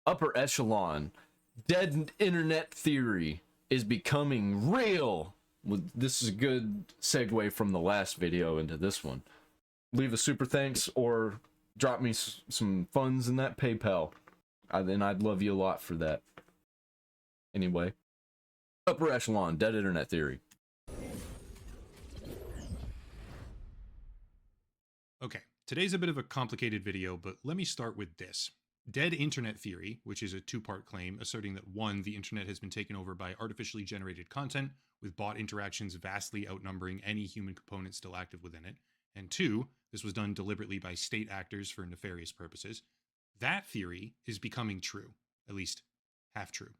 upper echelon, dead internet theory is becoming real. This is a good segue from the last video into this one. Leave a super thanks or drop me some funds in that PayPal. And I'd love you a lot for that. Anyway, upper echelon, dead internet theory. Okay, today's a bit of a complicated video, but let me start with this. Dead internet theory, which is a two-part claim asserting that 1, the internet has been taken over by artificially generated content, with bot interactions vastly outnumbering any human component still active within it, and 2, this was done deliberately by state actors for nefarious purposes. That theory is becoming true, at least half true.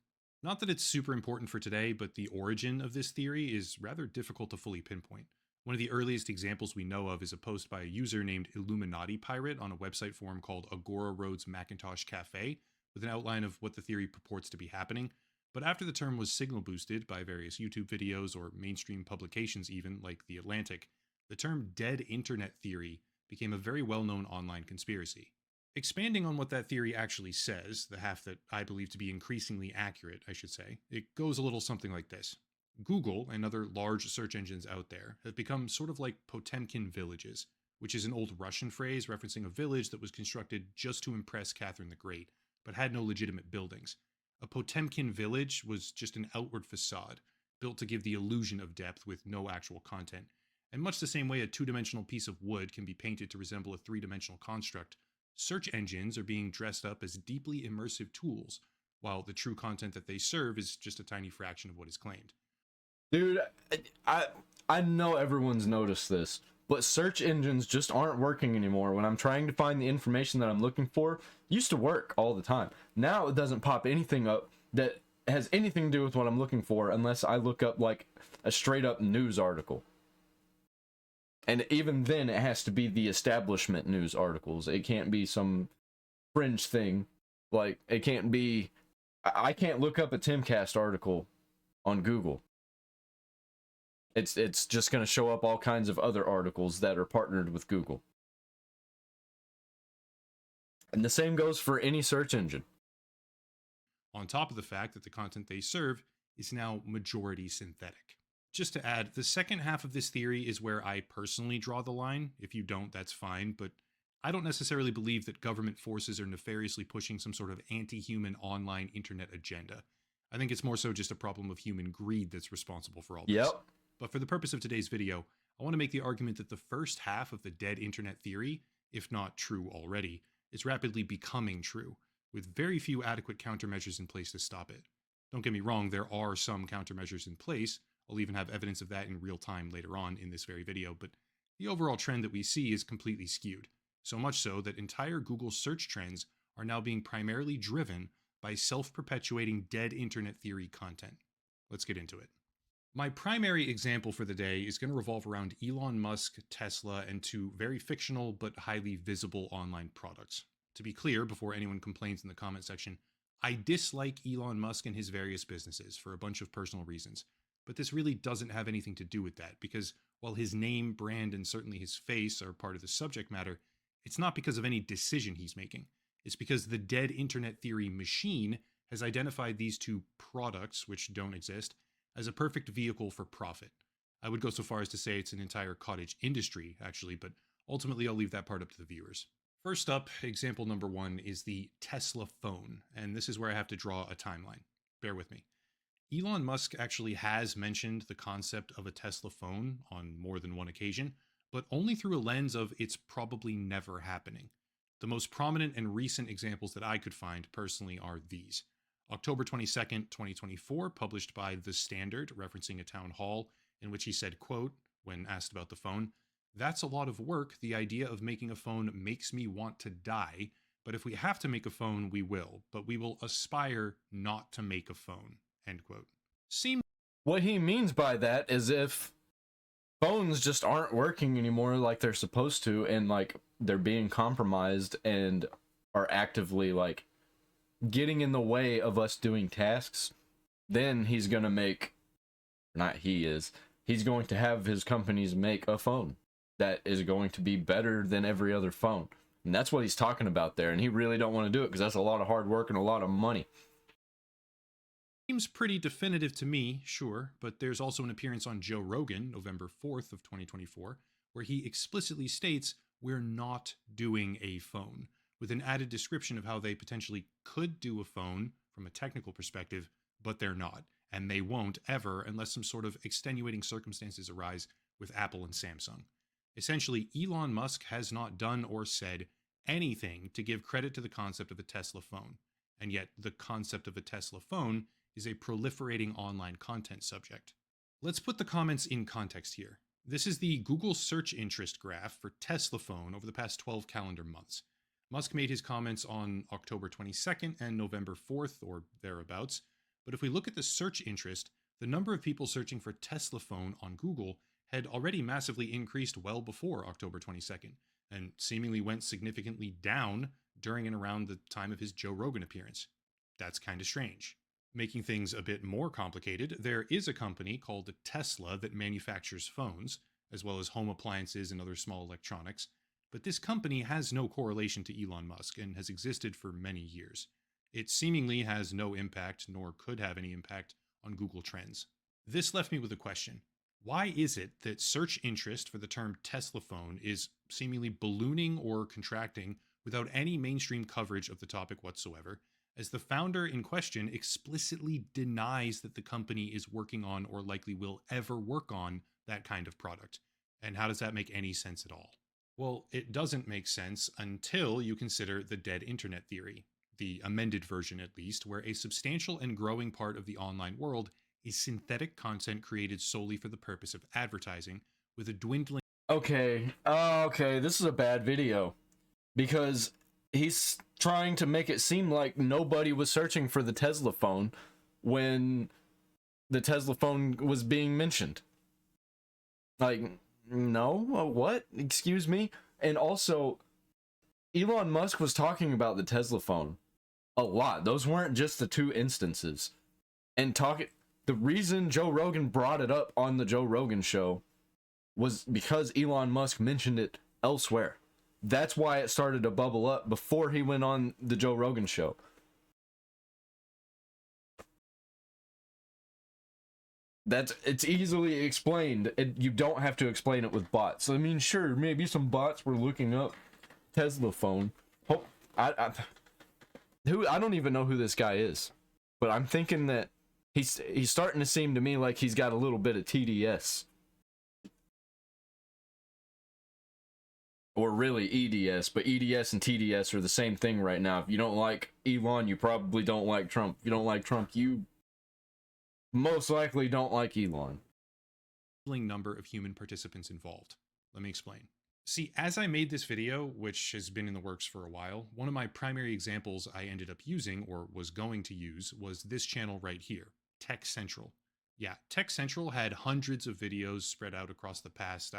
Not that it's super important for today, but the origin of this theory is rather difficult to fully pinpoint. One of the earliest examples we know of is a post by a user named Illuminati Pirate on a website forum called Agora Roads Macintosh Cafe, with an outline of what the theory purports to be happening. But after the term was signal boosted by various YouTube videos or mainstream publications even, like The Atlantic, the term dead internet theory became a very well-known online conspiracy. Expanding on what that theory actually says, the half that I believe to be increasingly accurate, I should say, it goes a little something like this. Google and other large search engines out there have become sort of like Potemkin villages, which is an old Russian phrase referencing a village that was constructed just to impress Catherine the Great, but had no legitimate buildings. A Potemkin village was just an outward facade, built to give the illusion of depth with no actual content. And much the same way a two-dimensional piece of wood can be painted to resemble a three-dimensional construct, search engines are being dressed up as deeply immersive tools, while the true content that they serve is just a tiny fraction of what is claimed. Dude, I know everyone's noticed this, but search engines just aren't working anymore. When I'm trying to find the information that I'm looking for, used to work all the time. Now it doesn't pop anything up that has anything to do with what I'm looking for unless I look up like a straight up news article. And even then it has to be the establishment news articles. It can't be some fringe thing. Like, it can't be... I can't look up a Timcast article on Google. It's just going to show up all kinds of other articles that are partnered with Google. And the same goes for any search engine. On top of the fact that the content they serve is now majority synthetic. Just to add, the second half of this theory is where I personally draw the line. If you don't, that's fine, but I don't necessarily believe that government forces are nefariously pushing some sort of anti-human online internet agenda. I think it's more so just a problem of human greed that's responsible for all this. Yep. But for the purpose of today's video, I want to make the argument that the first half of the dead internet theory, if not true already, is rapidly becoming true, with very few adequate countermeasures in place to stop it. Don't get me wrong, there are some countermeasures in place. I'll even have evidence of that in real time later on in this very video, but the overall trend that we see is completely skewed. So much so that entire Google search trends are now being primarily driven by self-perpetuating dead internet theory content. Let's get into it. My primary example for the day is going to revolve around Elon Musk, Tesla, and two very fictional but highly visible online products. To be clear, before anyone complains in the comment section, I dislike Elon Musk and his various businesses for a bunch of personal reasons, but this really doesn't have anything to do with that, because while his name, brand, and certainly his face are part of the subject matter, it's not because of any decision he's making. It's because the dead internet theory machine has identified these two products, which don't exist, as a perfect vehicle for profit. I would go so far as to say it's an entire cottage industry, actually, but ultimately I'll leave that part up to the viewers. First up, example number 1 is the Tesla phone, and this is where I have to draw a timeline. Bear with me. Elon Musk actually has mentioned the concept of a Tesla phone on more than one occasion, but only through a lens of it's probably never happening. The most prominent and recent examples that I could find personally are these. October 22nd, 2024, published by The Standard, referencing a town hall, in which he said, quote, when asked about the phone, "That's a lot of work. The idea of making a phone makes me want to die, but if we have to make a phone, we will. But we will aspire not to make a phone," end quote. What he means by that is if phones just aren't working anymore like they're supposed to, and like they're being compromised and are actively like getting in the way of us doing tasks, then he's going to he's going to have his companies make a phone that is going to be better than every other phone. And that's what he's talking about there. And he really don't want to do it because that's a lot of hard work and a lot of money. Seems pretty definitive to me, sure, but there's also an appearance on Joe Rogan, November 4th of 2024, where he explicitly states, "We're not doing a phone," with an added description of how they potentially could do a phone from a technical perspective, but they're not, and they won't ever unless some sort of extenuating circumstances arise with Apple and Samsung. Essentially, Elon Musk has not done or said anything to give credit to the concept of a Tesla phone, and yet the concept of a Tesla phone is a proliferating online content subject. Let's put the comments in context here. This is the Google search interest graph for Tesla phone over the past 12 calendar months. Musk made his comments on October 22nd and November 4th, or thereabouts, but if we look at the search interest, the number of people searching for Tesla phone on Google had already massively increased well before October 22nd, and seemingly went significantly down during and around the time of his Joe Rogan appearance. That's kind of strange. Making things a bit more complicated, there is a company called Tesla that manufactures phones, as well as home appliances and other small electronics, but this company has no correlation to Elon Musk and has existed for many years. It seemingly has no impact, nor could have any impact, on Google Trends. This left me with a question. Why is it that search interest for the term Tesla phone is seemingly ballooning or contracting without any mainstream coverage of the topic whatsoever, as the founder in question explicitly denies that the company is working on or likely will ever work on that kind of product? And how does that make any sense at all? Well, it doesn't make sense until you consider the dead internet theory, the amended version at least, where a substantial and growing part of the online world is synthetic content created solely for the purpose of advertising, with a dwindling... Okay, this is a bad video. Because he's trying to make it seem like nobody was searching for the Tesla phone when the Tesla phone was being mentioned. Like, no? What? Excuse me? And also, Elon Musk was talking about the Tesla phone a lot. Those weren't just the two instances. And the reason Joe Rogan brought it up on the Joe Rogan show was because Elon Musk mentioned it elsewhere. That's why it started to bubble up before he went on the Joe Rogan show. It's easily explained. You don't have to explain it with bots. I mean, sure, maybe some bots were looking up Tesla phone. I don't even know who this guy is, but I'm thinking that he's starting to seem to me like he's got a little bit of TDS. Or really EDS, but EDS and TDS are the same thing right now. If you don't like Elon, you probably don't like Trump. If you don't like Trump, you most likely don't like Elon. Number of human participants involved. Let me explain. See, as I made this video, which has been in the works for a while, one of my primary examples I ended up using, or was going to use, was this channel right here, Tech Central. Yeah, Tech Central had hundreds of videos spread out across the past,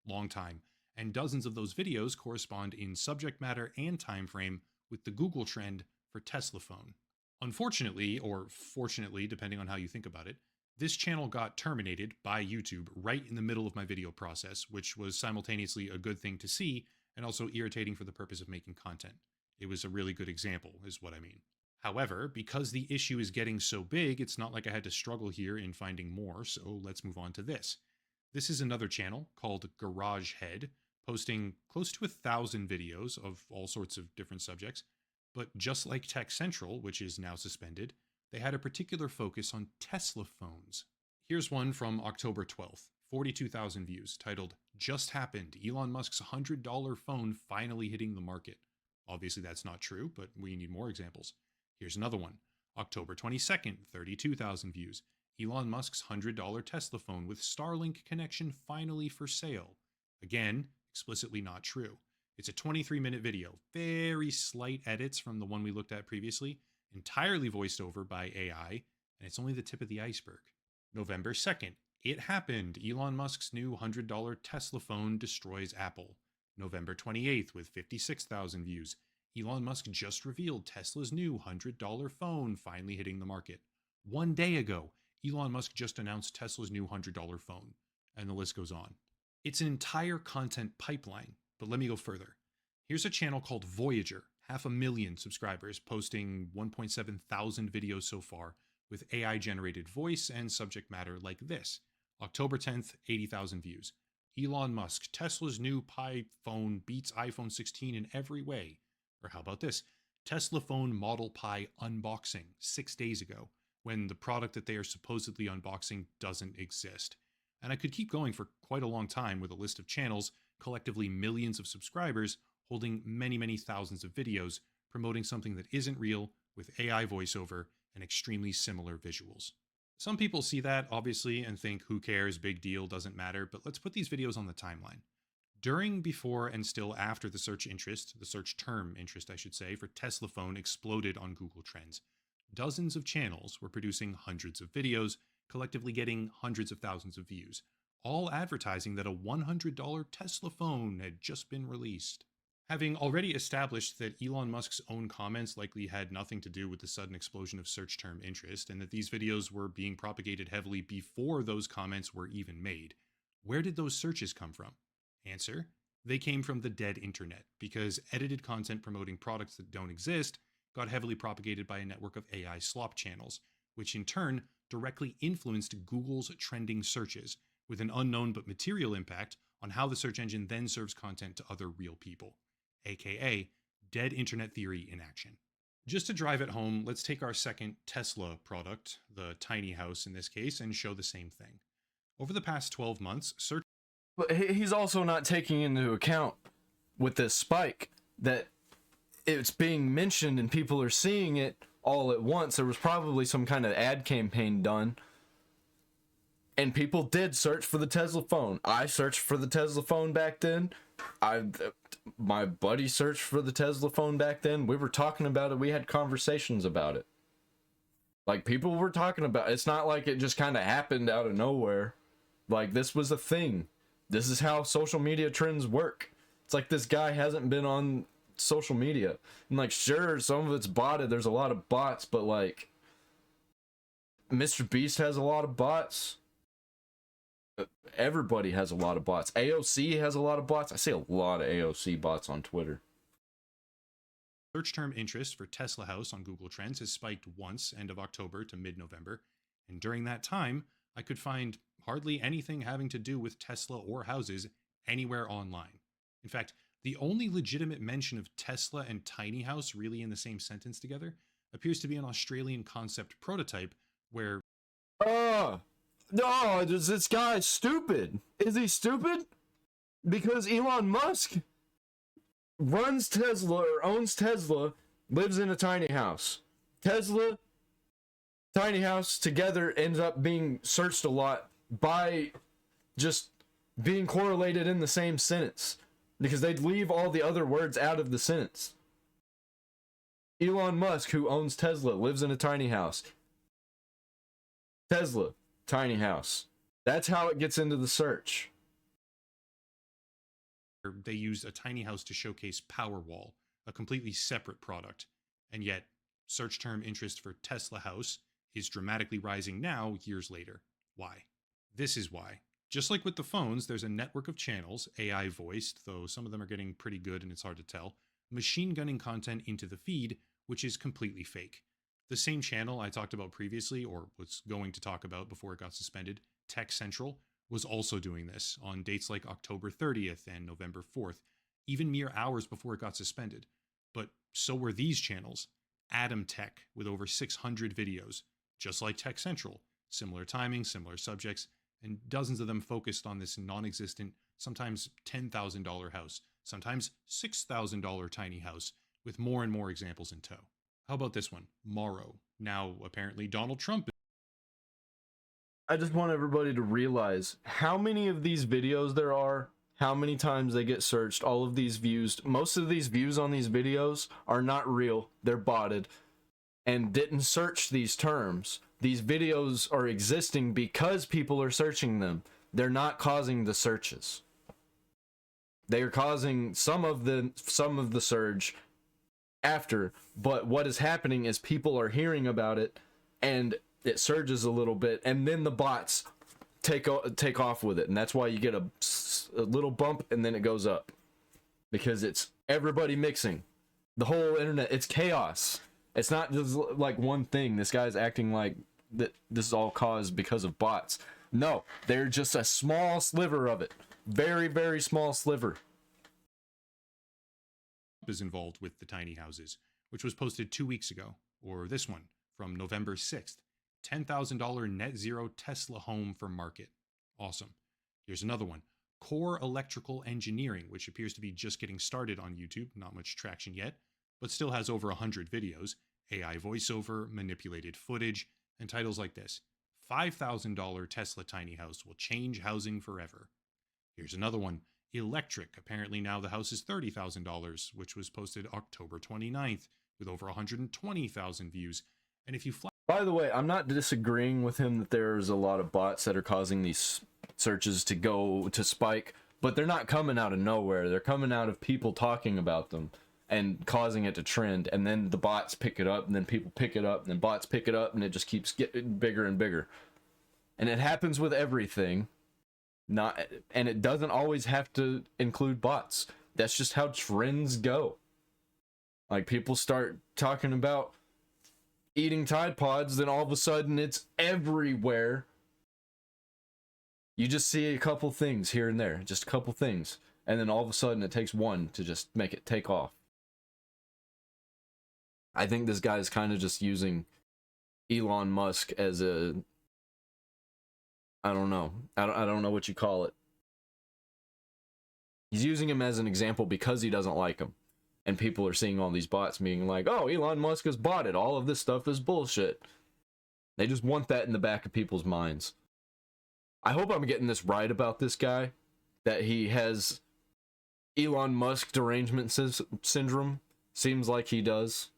long time, and dozens of those videos correspond in subject matter and time frame with the Google trend for Tesla phone. Unfortunately, or fortunately, depending on how you think about it, this channel got terminated by YouTube right in the middle of my video process, which was simultaneously a good thing to see and also irritating for the purpose of making content. It was a really good example, is what I mean. However, because the issue is getting so big, it's not like I had to struggle here in finding more, so let's move on to this. This is another channel called Garage Head, posting close to 1,000 videos of all sorts of different subjects, but just like Tech Central, which is now suspended, they had a particular focus on Tesla phones. Here's one from October 12th, 42,000 views, titled, "Just Happened, Elon Musk's $100 phone finally hitting the market." Obviously that's not true, but we need more examples. Here's another one, October 22nd, 32,000 views, Elon Musk's $100 Tesla phone with Starlink connection finally for sale. Again, explicitly not true. It's a 23-minute video, very slight edits from the one we looked at previously, entirely voiced over by AI, and it's only the tip of the iceberg. November 2nd, it happened. Elon Musk's new $100 Tesla phone destroys Apple. November 28th, with 56,000 views, Elon Musk just revealed Tesla's new $100 phone finally hitting the market. 1 day ago, Elon Musk just announced Tesla's new $100 phone, and the list goes on. It's an entire content pipeline, but let me go further. Here's a channel called Voyager, 500,000 subscribers, posting 1.7 thousand videos so far with AI generated voice and subject matter like this. October 10th, 80,000 views. Elon Musk, Tesla's new Pi phone beats iPhone 16 in every way. Or how about this? Tesla phone Model Pi unboxing 6 days ago, when the product that they are supposedly unboxing doesn't exist. And I could keep going for quite a long time with a list of channels, collectively millions of subscribers, holding many, many thousands of videos, promoting something that isn't real, with AI voiceover and extremely similar visuals. Some people see that, obviously, and think, who cares, big deal, doesn't matter, but let's put these videos on the timeline. During, before, and still after the search term interest, I should say, for Tesla phone exploded on Google Trends, dozens of channels were producing hundreds of videos, collectively getting hundreds of thousands of views, all advertising that a $100 Tesla phone had just been released. Having already established that Elon Musk's own comments likely had nothing to do with the sudden explosion of search term interest, and that these videos were being propagated heavily before those comments were even made, where did those searches come from? Answer: they came from the dead internet, because edited content promoting products that don't exist got heavily propagated by a network of AI slop channels, which in turn directly influenced Google's trending searches, with an unknown but material impact on how the search engine then serves content to other real people, aka dead internet theory in action. Just to drive it home, let's take our second Tesla product, the tiny house in this case, and show the same thing. Over the past 12 months, search... But he's also not taking into account with this spike that it's being mentioned and people are seeing it all at once. There was probably some kind of ad campaign done, and people did search for the Tesla phone. I searched for the Tesla phone back then. My buddy searched for the Tesla phone back then. We were talking about it. We had conversations about it. Like, people were talking about it. It's not like it just kind of happened out of nowhere. Like, this was a thing. This is how social media trends work. It's like this guy hasn't been on social media. And, like, sure, some of it's botted. There's a lot of bots, but, like, Mr. Beast has a lot of bots. Everybody has a lot of bots. AOC has a lot of bots. I see a lot of AOC bots on Twitter. Search term interest for Tesla house on Google Trends has spiked once, end of October to mid-November, and during that time, I could find hardly anything having to do with Tesla or houses anywhere online. In fact, the only legitimate mention of Tesla and tiny house really in the same sentence together appears to be an Australian concept prototype where... No, this guy stupid. Is he stupid? Because Elon Musk runs Tesla or owns Tesla, lives in a tiny house. Tesla, tiny house together ends up being searched a lot by just being correlated in the same sentence, because they'd leave all the other words out of the sentence. Elon Musk, who owns Tesla, lives in a tiny house. Tesla, tiny house. That's how it gets into the search. They used a tiny house to showcase Powerwall, a completely separate product, and yet search term interest for Tesla house is dramatically rising now, years later. Why? This is why. Just like with the phones, there's a network of channels, AI voiced, though some of them are getting pretty good and it's hard to tell, machine gunning content into the feed, which is completely fake. The same channel I talked about previously, or was going to talk about before it got suspended, Tech Central, was also doing this on dates like October 30th and November 4th, even mere hours before it got suspended. But so were these channels, Atom Tech, with over 600 videos, just like Tech Central, similar timing, similar subjects, and dozens of them focused on this non-existent, sometimes $10,000 house, sometimes $6,000 tiny house, with more and more examples in tow. How about this one? Morrow. Now, apparently, Donald Trump. I just want everybody to realize how many of these videos there are, how many times they get searched, all of these views. Most of these views on these videos are not real. They're botted and didn't search these terms. These videos are existing because people are searching them. They're not causing the searches. They are causing some of the surge after, but what is happening is people are hearing about it and it surges a little bit, and then the bots take off with it, and that's why you get a little bump and then it goes up, because it's Everybody mixing. The whole internet, it's chaos. It's not just like one thing. This guy's acting like that this is all caused because of bots. No, they're just a small sliver of it. Very, very small sliver. Is involved with the tiny houses, which was posted 2 weeks ago, or this one from November 6th. $10,000 net zero Tesla home for market. Awesome. Here's another one. Core Electrical Engineering, which appears to be just getting started on YouTube, not much traction yet, but still has over 100 videos, AI voiceover, manipulated footage, and titles like this. $5,000 Tesla tiny house will change housing forever. Here's another one. Electric. Apparently now the house is $30,000, which was posted October 29th with over 120,000 views. And if you By the way, I'm not disagreeing with him that there's a lot of bots that are causing these searches to go to spike, but they're not coming out of nowhere. They're coming out of people talking about them and causing it to trend, and then the bots pick it up, and then people pick it up, and then bots pick it up, and it just keeps getting bigger and bigger. And it happens with everything. And it doesn't always have to include bots. That's just how trends go. Like, people start talking about eating Tide Pods, then all of a sudden it's everywhere. You just see a couple things here and there, just a couple things, and then all of a sudden it takes one to just make it take off. I think this guy is kind of just using Elon Musk as a, I don't know what you call it. He's using him as an example because he doesn't like him. And people are seeing all these bots being like, oh, Elon Musk has bought it. All of this stuff is bullshit. They just want that in the back of people's minds. I hope I'm getting this right about this guy. That he has Elon Musk derangement syndrome. Seems like he does.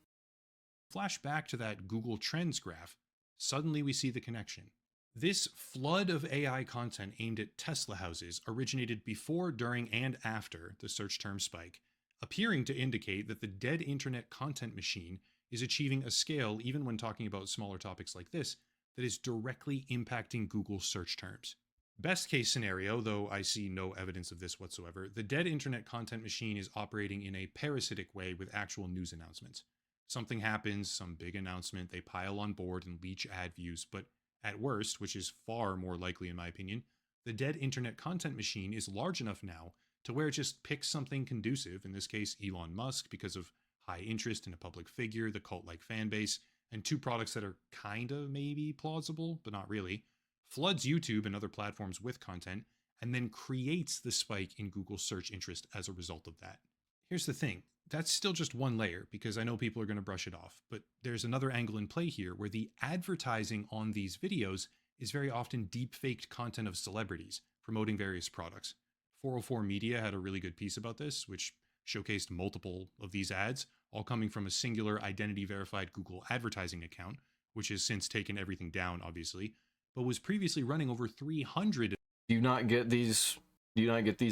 Flash back to that Google Trends graph. Suddenly we see the connection. This flood of AI content aimed at Tesla houses originated before, during, and after the search term spike, appearing to indicate that the dead internet content machine is achieving a scale, even when talking about smaller topics like this, that is directly impacting Google search terms. Best case scenario, though I see no evidence of this whatsoever, the dead internet content machine is operating in a parasitic way with actual news announcements. Something happens, some big announcement, they pile on board and leech ad views, but at worst, which is far more likely in my opinion, the dead internet content machine is large enough now to where it just picks something conducive, in this case Elon Musk, because of high interest in a public figure, the cult-like fan base, and two products that are kinda maybe plausible, but not really, floods YouTube and other platforms with content, and then creates the spike in Google search interest as a result of that. Here's the thing, that's still just one layer, because I know people are going to brush it off, but there's another angle in play here where the advertising on these videos is very often deep-faked content of celebrities promoting various products. 404 Media had a really good piece about this, which showcased multiple of these ads, all coming from a singular identity-verified Google advertising account, which has since taken everything down, obviously, but was previously running over 300. Do you not get these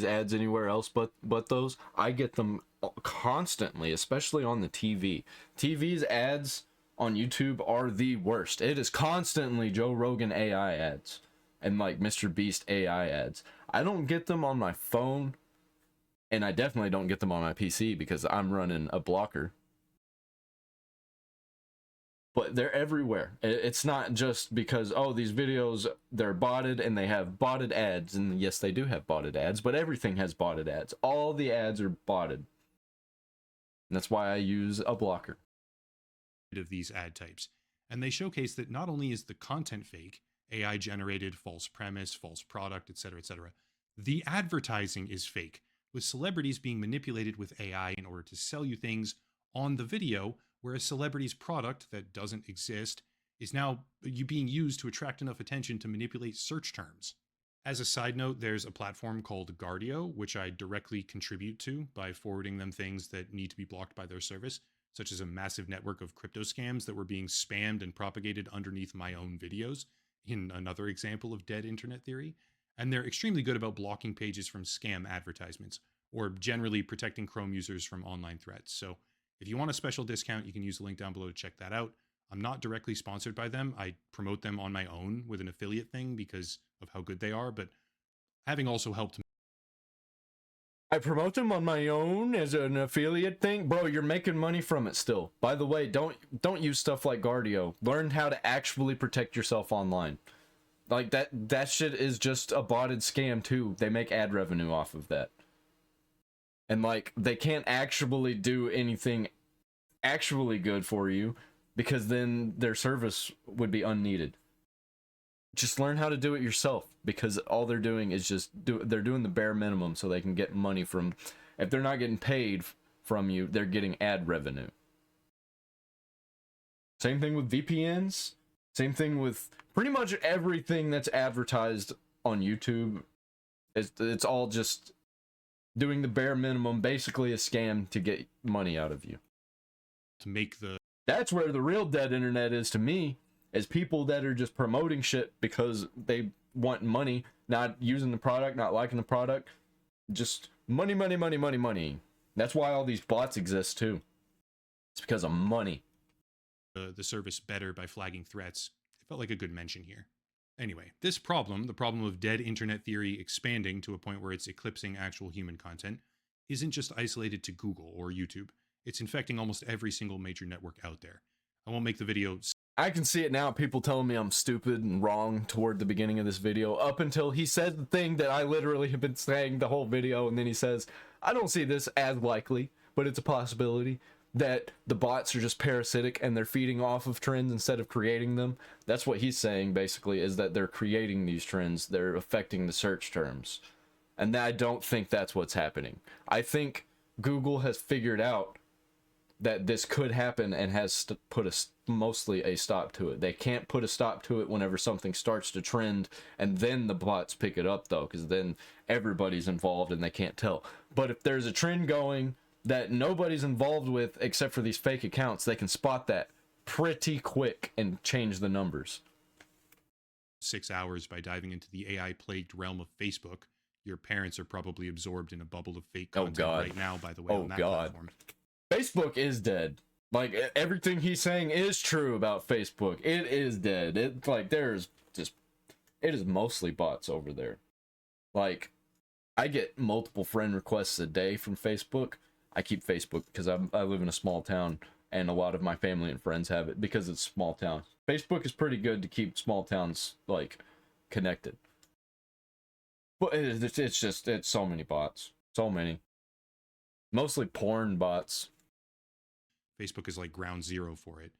ads anywhere else but those? I get them constantly, especially on the TV. TV's ads on YouTube are the worst. It is constantly Joe Rogan AI ads and like Mr. Beast AI ads. I don't get them on my phone, and I definitely don't get them on my PC because I'm running a blocker. But they're everywhere. It's not just because, oh, these videos, they're botted and they have botted ads. And yes, they do have botted ads, but everything has botted ads. All the ads are botted. And that's why I use a blocker. Of these ad types. And they showcase that not only is the content fake, AI generated, false premise, false product, etc., etc., the advertising is fake, with celebrities being manipulated with AI in order to sell you things on the video, where a celebrity's product that doesn't exist is now being used to attract enough attention to manipulate search terms. As a side note, there's a platform called Guardio, which I directly contribute to by forwarding them things that need to be blocked by their service, such as a massive network of crypto scams that were being spammed and propagated underneath my own videos, in another example of dead internet theory. And they're extremely good about blocking pages from scam advertisements, or generally protecting Chrome users from online threats. So if you want a special discount, you can use the link down below to check that out. I'm not directly sponsored by them. I promote them on my own with an affiliate thing because of how good they are, but having also helped I promote them on my own as an affiliate thing. Bro, you're making money from it still. By the way, don't use stuff like Guardio. Learn how to actually protect yourself online. Like that shit is just a botted scam too. They make ad revenue off of that. And like they can't actually do anything actually good for you because then their service would be unneeded. Just learn how to do it yourself, because all they're doing is they're doing the bare minimum so they can get money from, if they're not getting paid from you, they're getting ad revenue. Same thing with VPNs, same thing with pretty much everything that's advertised on YouTube. It's all just doing the bare minimum, basically a scam to get money out of you. To make the... That's where the real dead internet is to me. Is people that are just promoting shit because they want money, not using the product, not liking the product. Just money, money, money, money, money. That's why all these bots exist too. It's because of money. The service better by flagging threats. It felt like a good mention here. Anyway, this problem, the problem of dead internet theory expanding to a point where it's eclipsing actual human content, isn't just isolated to Google or YouTube. It's infecting almost every single major network out there. I won't make the video... I can see it now, people telling me I'm stupid and wrong toward the beginning of this video, up until he said the thing that I literally have been saying the whole video, and then he says, I don't see this as likely, but it's a possibility that the bots are just parasitic and they're feeding off of trends instead of creating them. That's what he's saying, basically, is that they're creating these trends, they're affecting the search terms. And I don't think that's what's happening. I think Google has figured out that this could happen and has put mostly a stop to it. They can't put a stop to it whenever something starts to trend, and then the bots pick it up though, because then everybody's involved and they can't tell. But if there's a trend going that nobody's involved with except for these fake accounts, they can spot that pretty quick and change the numbers. 6 hours by diving into the AI-plagued realm of Facebook. Your parents are probably absorbed in a bubble of fake content right now, by the way, on that platform. Facebook is dead. Like, everything he's saying is true about Facebook. It is dead. It, like, there's just... It is mostly bots over there. Like, I get multiple friend requests a day from Facebook. I keep Facebook because I live in a small town, and a lot of my family and friends have it because it's a small town. Facebook is pretty good to keep small towns, like, connected. But it's so many bots. So many. Mostly porn bots. Facebook is like ground zero for it.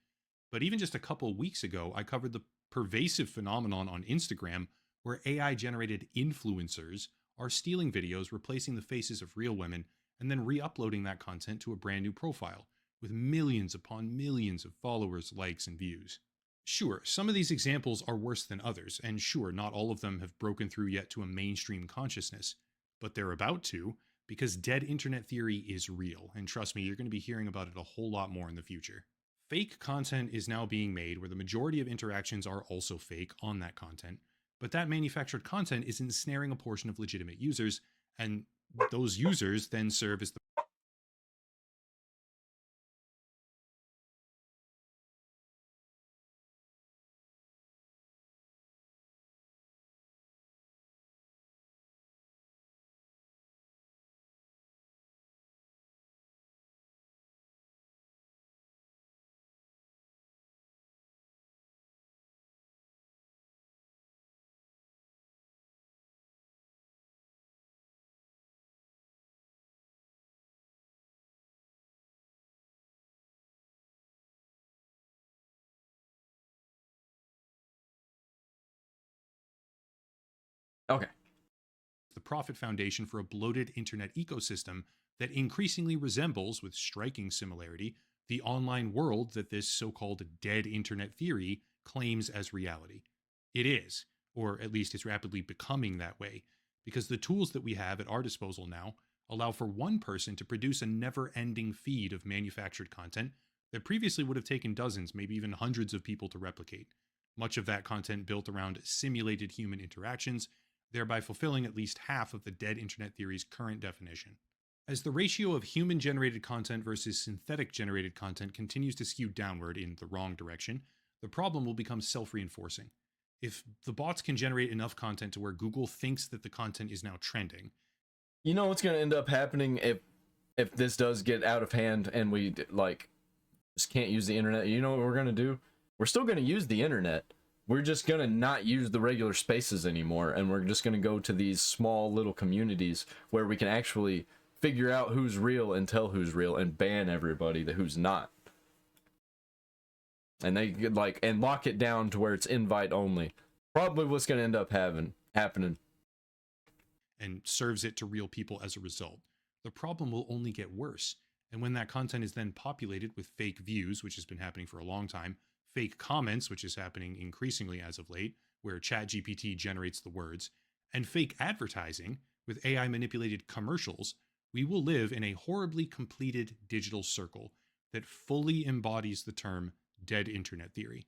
But even just a couple weeks ago, I covered the pervasive phenomenon on Instagram where AI-generated influencers are stealing videos, replacing the faces of real women, and then re-uploading that content to a brand new profile, with millions upon millions of followers, likes, and views. Sure, some of these examples are worse than others, and sure, not all of them have broken through yet to a mainstream consciousness, but they're about to, because dead internet theory is real, and trust me, you're going to be hearing about it a whole lot more in the future. Fake content is now being made where the majority of interactions are also fake on that content, but that manufactured content is ensnaring a portion of legitimate users, and those users then serve as the profit foundation for a bloated internet ecosystem that increasingly resembles, with striking similarity, the online world that this so-called dead internet theory claims as reality. It is, or at least it's rapidly becoming that way, because the tools that we have at our disposal now allow for one person to produce a never-ending feed of manufactured content that previously would have taken dozens, maybe even hundreds of people to replicate. Much of that content built around simulated human interactions, thereby fulfilling at least half of the dead internet theory's current definition. As the ratio of human-generated content versus synthetic-generated content continues to skew downward in the wrong direction, the problem will become self-reinforcing. If the bots can generate enough content to where Google thinks that the content is now trending, You know what's gonna end up happening if this does get out of hand and we like just can't use the internet? You know what we're gonna do? We're still gonna use the internet. We're just gonna not use the regular spaces anymore, and we're just gonna go to these small little communities where we can actually figure out who's real and tell who's real and ban everybody that who's not. And they could like and lock it down to where it's invite only. Probably what's gonna end up happening. And serves it to real people as a result. The problem will only get worse. And when that content is then populated with fake views, which has been happening for a long time, fake comments, which is happening increasingly as of late, where ChatGPT generates the words, and fake advertising with AI manipulated commercials, we will live in a horribly completed digital circle that fully embodies the term dead internet theory,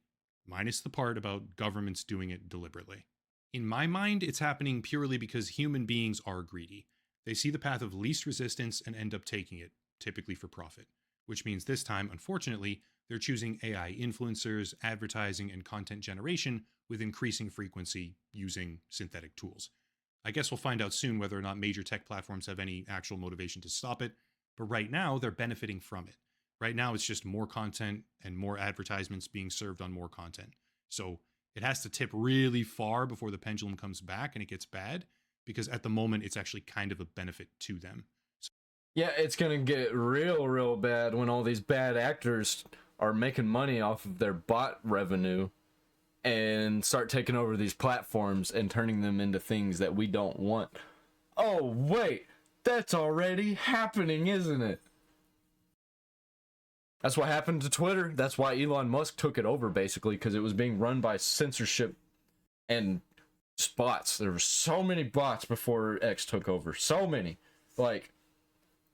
minus the part about governments doing it deliberately. In my mind, it's happening purely because human beings are greedy. They see the path of least resistance and end up taking it, typically for profit. Which means this time, unfortunately, they're choosing AI influencers, advertising, and content generation with increasing frequency using synthetic tools. I guess we'll find out soon whether or not major tech platforms have any actual motivation to stop it, but right now they're benefiting from it. Right now it's just more content and more advertisements being served on more content. So it has to tip really far before the pendulum comes back and it gets bad, because at the moment it's actually kind of a benefit to them. Yeah, it's gonna get real bad when all these bad actors are making money off of their bot revenue and start taking over these platforms and turning them into things that we don't want. Oh, wait, that's already happening, isn't it? That's what happened to Twitter. That's why Elon Musk took it over, basically, because it was being run by censorship and bots. There were so many bots before X took over. So many. Like,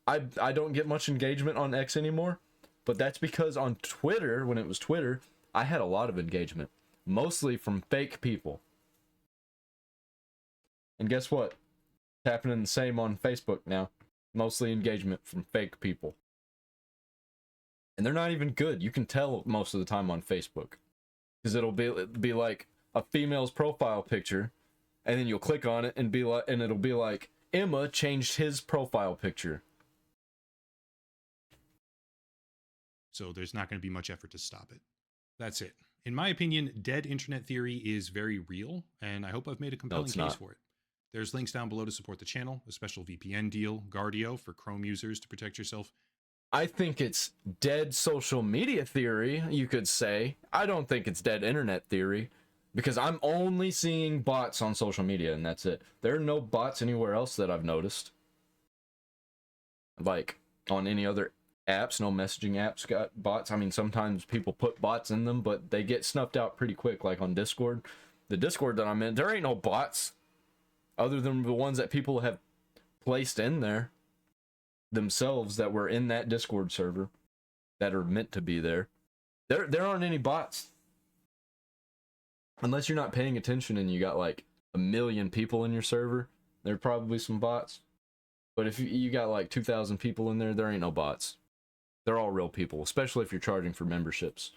I don't get much engagement on X anymore, but that's because on Twitter, when it was Twitter, I had a lot of engagement. Mostly from fake people. And guess what? It's happening the same on Facebook now. Mostly engagement from fake people. And they're not even good. You can tell most of the time on Facebook. Because it'll be like a female's profile picture, and then you'll click on it and it'll be like, Emma changed his profile picture. So there's not going to be much effort to stop it. That's it. In my opinion, dead internet theory is very real, and I hope I've made a compelling case for it. There's links down below to support the channel, a special VPN deal, Guardio for Chrome users to protect yourself. I think it's dead social media theory, you could say. I don't think it's dead internet theory, because I'm only seeing bots on social media, and that's it. There are no bots anywhere else that I've noticed. Like, on any other apps, no messaging apps got bots. I mean, sometimes people put bots in them, but they get snuffed out pretty quick, like on Discord. The Discord that I'm in, there ain't no bots, other than the ones that people have placed in there themselves that were in that Discord server that are meant to be there. There aren't any bots. Unless you're not paying attention and you got like 1 million people in your server, there are probably some bots. But if you got like 2,000 people in there, there ain't no bots. They're all real people, especially if you're charging for memberships.